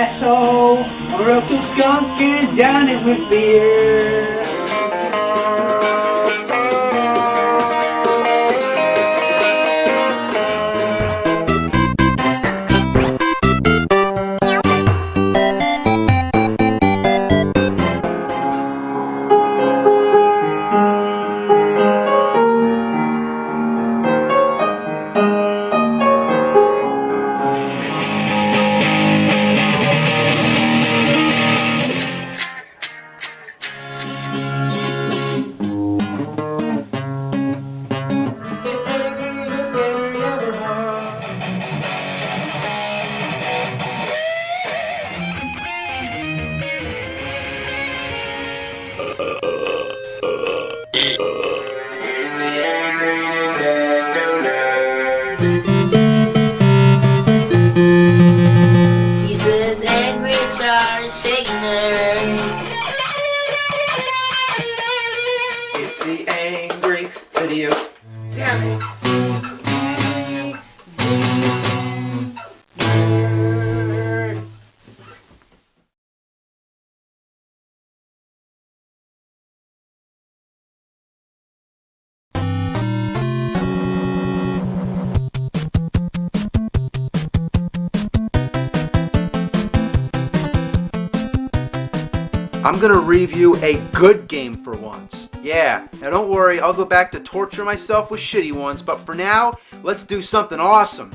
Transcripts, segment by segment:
asshole. A Roku skunk and down it with beer. It's the angry video. Damn it. I'm gonna review a good game for once. Yeah, now don't worry, I'll go back to torture myself with shitty ones, but for now, let's do something awesome.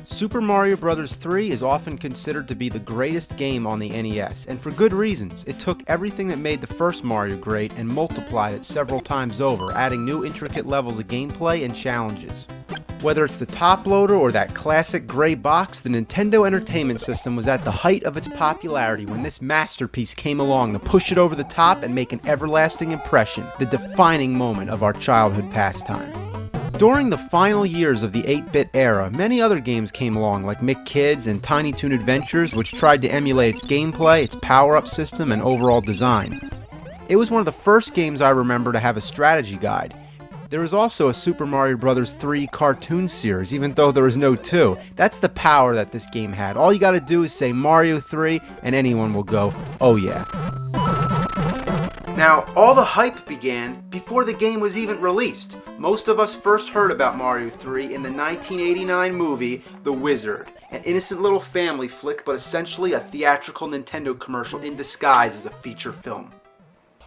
Super Mario Bros. 3 is often considered to be the greatest game on the NES, and for good reasons. It took everything that made the first Mario great and multiplied it several times over, adding new intricate levels of gameplay and challenges. Whether it's the top loader or that classic gray box, the Nintendo Entertainment System was at the height of its popularity when this masterpiece came along to push it over the top and make an everlasting impression, the defining moment of our childhood pastime. During the final years of the 8-bit era, many other games came along like McKids and Tiny Toon Adventures, which tried to emulate its gameplay, its power-up system, and overall design. It was one of the first games I remember to have a strategy guide. There was also a Super Mario Bros. 3 cartoon series, even though there was no 2. That's the power that this game had. All you gotta do is say Mario 3, and anyone will go, oh yeah. Now, all the hype began before the game was even released. Most of us first heard about Mario 3 in the 1989 movie, The Wizard. An innocent little family flick, but essentially a theatrical Nintendo commercial in disguise as a feature film.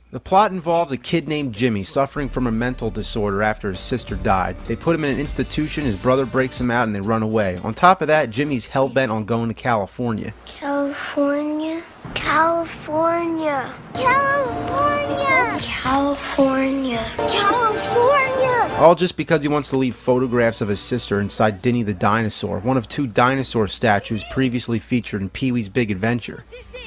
The plot involves a kid named Jimmy suffering from a mental disorder after his sister died. They put him in an institution, his brother breaks him out, and they run away. On top of that, Jimmy's hell-bent on going to California. California. California. California. California. California. All just because he wants to leave photographs of his sister inside Dinny the Dinosaur, one of 2 dinosaur statues previously featured in Pee-wee's Big Adventure.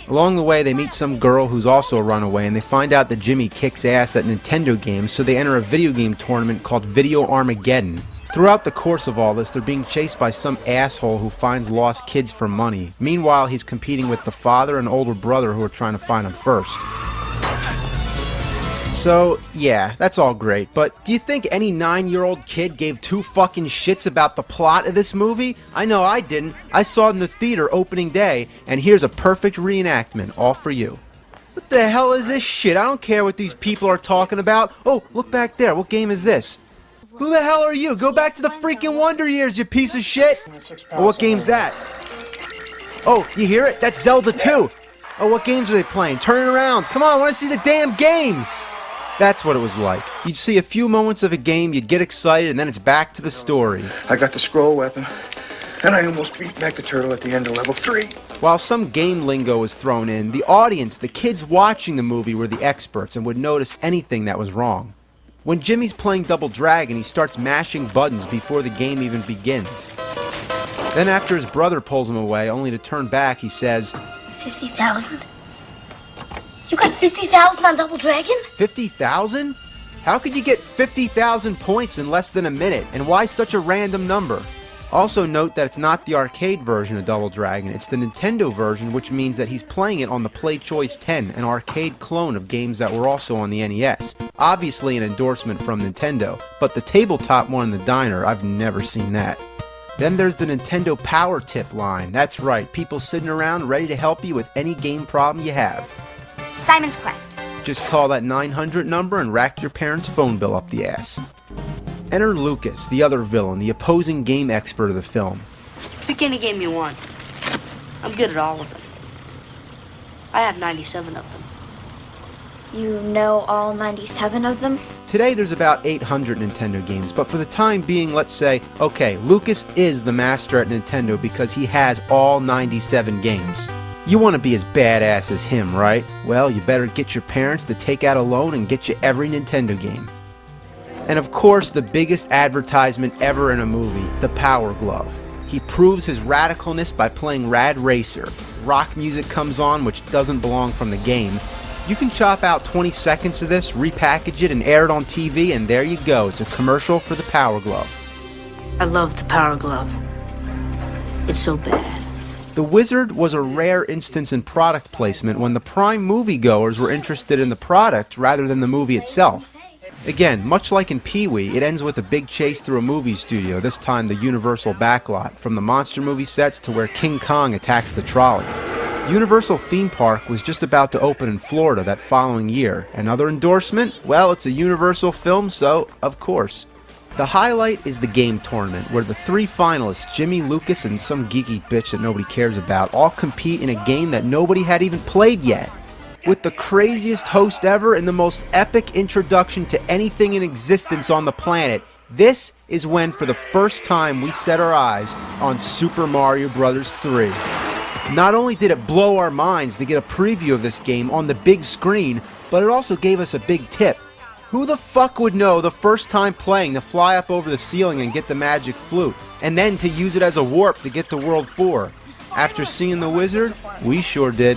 Along the way, they meet some girl who's also a runaway, and they find out that Jimmy kicks ass at Nintendo games, so they enter a video game tournament called Video Armageddon. Throughout the course of all this, they're being chased by some asshole who finds lost kids for money. Meanwhile, he's competing with the father and older brother who are trying to find him first. So, yeah, that's all great, but do you think any 9-year-old kid gave 2 fucking shits about the plot of this movie? I know I didn't. I saw it in the theater opening day, and here's a perfect reenactment, all for you. What the hell is this shit? I don't care what these people are talking about. Oh, look back there. What game is this? Who the hell are you? Go back to the freaking Wonder Years, you piece of shit! Oh, what game's that? Oh, you hear it? That's Zelda 2! Oh, what games are they playing? Turn it around! Come on, I want to see the damn games! That's what it was like. You'd see a few moments of a game, you'd get excited, and then it's back to the story. I got the scroll weapon, and I almost beat Mecha Turtle at the end of level 3. While some game lingo was thrown in, the audience, the kids watching the movie, were the experts and would notice anything that was wrong. When Jimmy's playing Double Dragon, he starts mashing buttons before the game even begins. Then after his brother pulls him away, only to turn back, he says, 50,000? You got 50,000 on Double Dragon? 50,000? How could you get 50,000 points in less than a minute? And why such a random number? Also note that it's not the arcade version of Double Dragon, it's the Nintendo version, which means that he's playing it on the Play Choice 10, an arcade clone of games that were also on the NES. Obviously an endorsement from Nintendo, but the tabletop one in the diner, I've never seen that. Then there's the Nintendo Power Tip line. That's right, people sitting around ready to help you with any game problem you have. Simon's Quest. Just call that 900 number and rack your parents' phone bill up the ass. Enter Lucas, the other villain, the opposing game expert of the film. Pick any game you want. I'm good at all of them. I have 97 of them. You know all 97 of them? Today there's about 800 Nintendo games, but for the time being, let's say, okay, Lucas is the master at Nintendo because he has all 97 games. You want to be as badass as him, right? Well, you better get your parents to take out a loan and get you every Nintendo game. And of course, the biggest advertisement ever in a movie, the Power Glove. He proves his radicalness by playing Rad Racer. Rock music comes on which doesn't belong from the game. You can chop out 20 seconds of this, repackage it, and air it on TV, and there you go. It's a commercial for the Power Glove. I love the Power Glove. It's so bad. The Wizard was a rare instance in product placement when the prime moviegoers were interested in the product rather than the movie itself. Again, much like in Pee-wee, it ends with a big chase through a movie studio, this time the Universal backlot, from the monster movie sets to where King Kong attacks the trolley. Universal Theme Park was just about to open in Florida that following year. Another endorsement? Well, it's a Universal film, so of course. The highlight is the game tournament, where the three finalists, Jimmy, Lucas, and some geeky bitch that nobody cares about, all compete in a game that nobody had even played yet. With the craziest host ever and the most epic introduction to anything in existence on the planet, this is when for the first time we set our eyes on Super Mario Bros. 3. Not only did it blow our minds to get a preview of this game on the big screen, but it also gave us a big tip. Who the fuck would know the first time playing to fly up over the ceiling and get the magic flute, and then to use it as a warp to get to World 4? After seeing The Wizard, we sure did.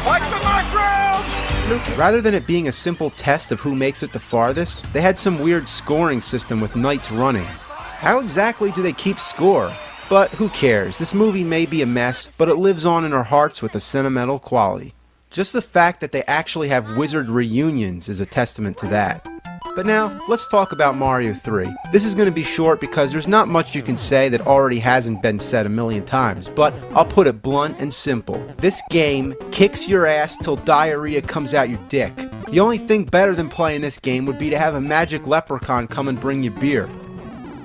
Like the mushrooms! Rather than it being a simple test of who makes it the farthest, they had some weird scoring system with knights running. How exactly do they keep score? But who cares? This movie may be a mess, but it lives on in our hearts with a sentimental quality. Just the fact that they actually have wizard reunions is a testament to that. But now, let's talk about Mario 3. This is going to be short because there's not much you can say that already hasn't been said a million times, but I'll put it blunt and simple. This game kicks your ass till diarrhea comes out your dick. The only thing better than playing this game would be to have a magic leprechaun come and bring you beer.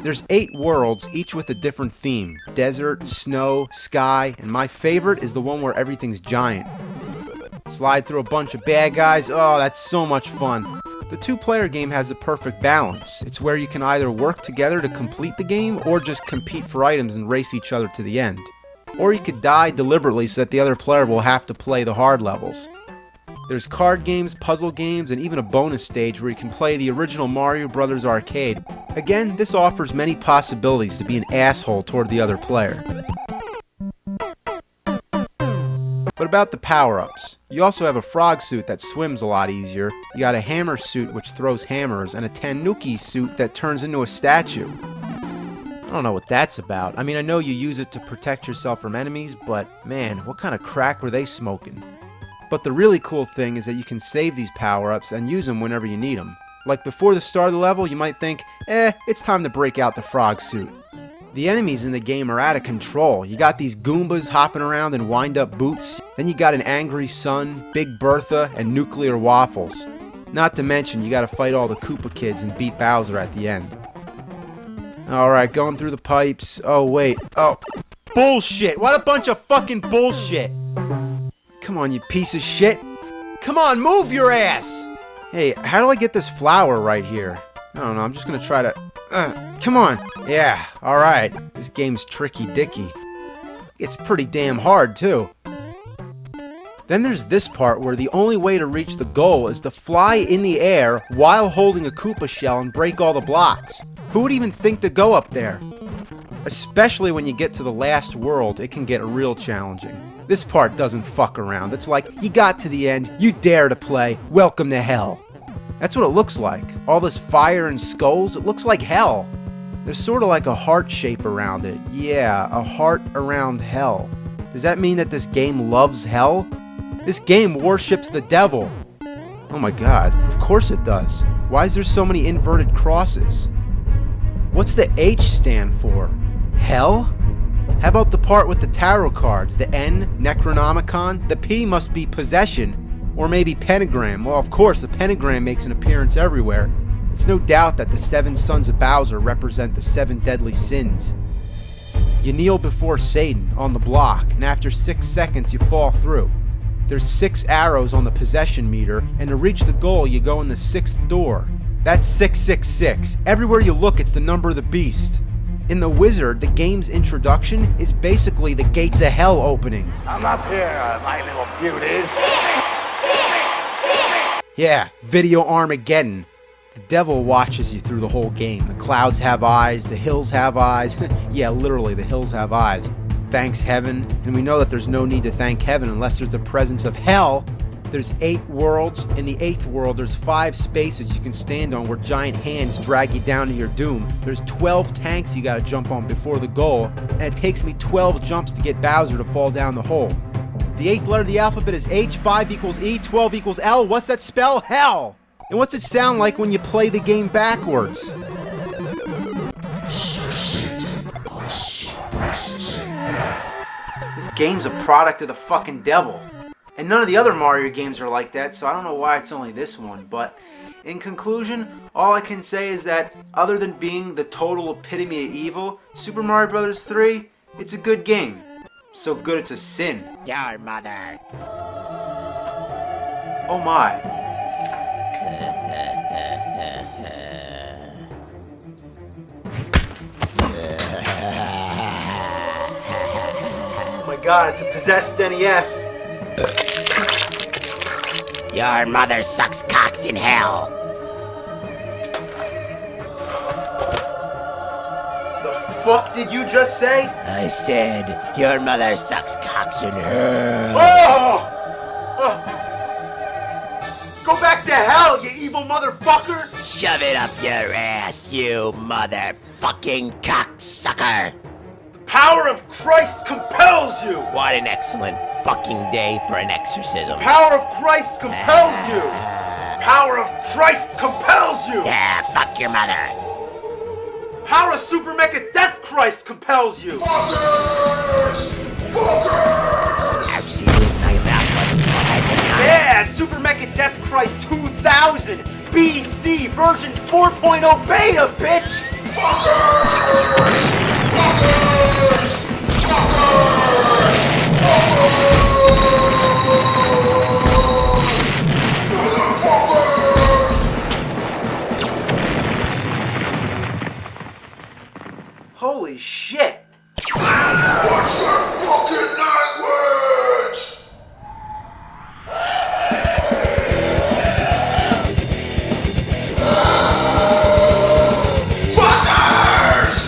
There's 8 worlds, each with a different theme. Desert, snow, sky, and my favorite is the one where everything's giant. Slide through a bunch of bad guys, oh, that's so much fun. The 2-player game has a perfect balance. It's where you can either work together to complete the game, or just compete for items and race each other to the end. Or you could die deliberately so that the other player will have to play the hard levels. There's card games, puzzle games, and even a bonus stage where you can play the original Mario Bros. Arcade. Again, this offers many possibilities to be an asshole toward the other player. But about the power-ups. You also have a frog suit that swims a lot easier, you got a hammer suit which throws hammers, and a tanuki suit that turns into a statue. I don't know what that's about. I mean, I know you use it to protect yourself from enemies, but man, what kind of crack were they smoking? But the really cool thing is that you can save these power-ups and use them whenever you need them. Like before the start of the level, you might think, it's time to break out the frog suit. The enemies in the game are out of control. You got these Goombas hopping around in wind-up boots. Then you got an angry sun, Big Bertha, and nuclear waffles. Not to mention, you gotta fight all the Koopa kids and beat Bowser at the end. Alright, going through the pipes. Oh, wait. Oh, bullshit! What a bunch of fucking bullshit! Come on, you piece of shit! Come on, move your ass! Hey, how do I get this flower right here? I don't know, I'm just gonna try to... come on! Yeah, alright. This game's tricky dicky. It's pretty damn hard, too. Then there's this part where the only way to reach the goal is to fly in the air while holding a Koopa shell and break all the blocks. Who would even think to go up there? Especially when you get to the last world, it can get real challenging. This part doesn't fuck around. It's like, you got to the end, you dare to play, welcome to hell. That's what it looks like. All this fire and skulls, it looks like hell. There's sort of like a heart shape around it. Yeah, a heart around hell. Does that mean that this game loves hell? This game worships the devil. Oh my god, of course it does. Why is there so many inverted crosses? What's the H stand for? hell? How about the part with the tarot cards? The N, Necronomicon? The P must be possession. Or maybe pentagram. Well, of course, the pentagram makes an appearance everywhere. It's no doubt that the 7 sons of Bowser represent the 7 deadly sins. You kneel before Satan on the block, and after 6 seconds you fall through. There's 6 arrows on the possession meter, and to reach the goal you go in the 6th door. That's 666. Everywhere you look, it's the number of the beast. In The Wizard, the game's introduction is basically the gates of hell opening. I'm up here, my little beauties. Yeah, video Armageddon. The devil watches you through the whole game. The clouds have eyes, the hills have eyes. Yeah, literally, the hills have eyes. Thanks heaven, and we know that there's no need to thank heaven unless there's the presence of hell. There's 8 worlds. In the 8th world, there's 5 spaces you can stand on where giant hands drag you down to your doom. There's 12 tanks you gotta jump on before the goal, and it takes me 12 jumps to get Bowser to fall down the hole. The 8th letter of the alphabet is H, 5 equals E, 12 equals L. What's that spell? Hell! And what's it sound like when you play the game backwards? This game's a product of the fucking devil. And none of the other Mario games are like that, so I don't know why it's only this one. But in conclusion, all I can say is that other than being the total epitome of evil, Super Mario Bros. 3, it's a good game. So good it's a sin. Your mother. Oh my. Oh my god, it's a possessed NES. Your mother sucks cocks in hell. The fuck did you just say? I said, your mother sucks cocks in hell. Oh! Go back to hell, you evil motherfucker! Shove it up your ass, you motherfucking cocksucker. Power of Christ compels you! What an excellent fucking day for an exorcism. Power of Christ compels you! Power of Christ compels you! Yeah, fuck your mother. Power of Super Mecha Death Christ compels you! Fuckers! Fuckers! Ouch, you, my mouth wasn't open. Yeah, it's Super Mecha Death Christ 2000 BC version 4.0 beta, bitch! Fuckers! Fuckers! Fuckers! Holy shit! What's that fucking language? Fuckers!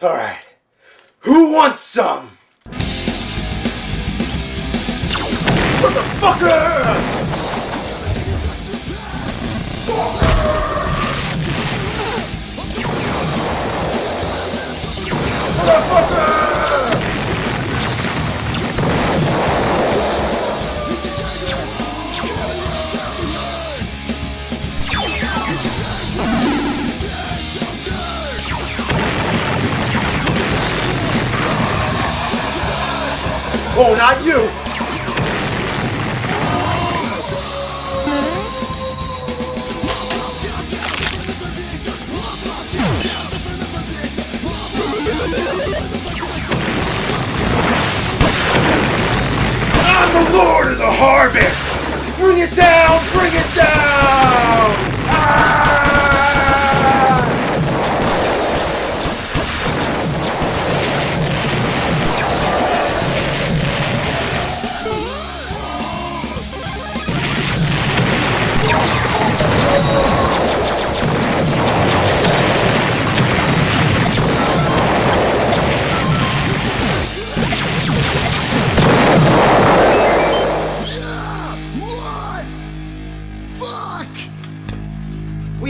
Alright. Who wants some? Motherfucker! Oh, not you! I'm the Lord of the Harvest! Bring it down! Bring it down! Ah!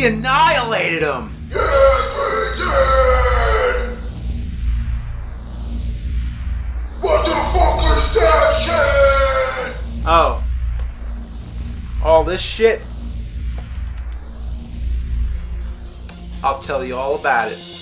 We annihilated him! Yes, we did! What the fuck is that shit? Oh. All this shit? I'll tell you all about it.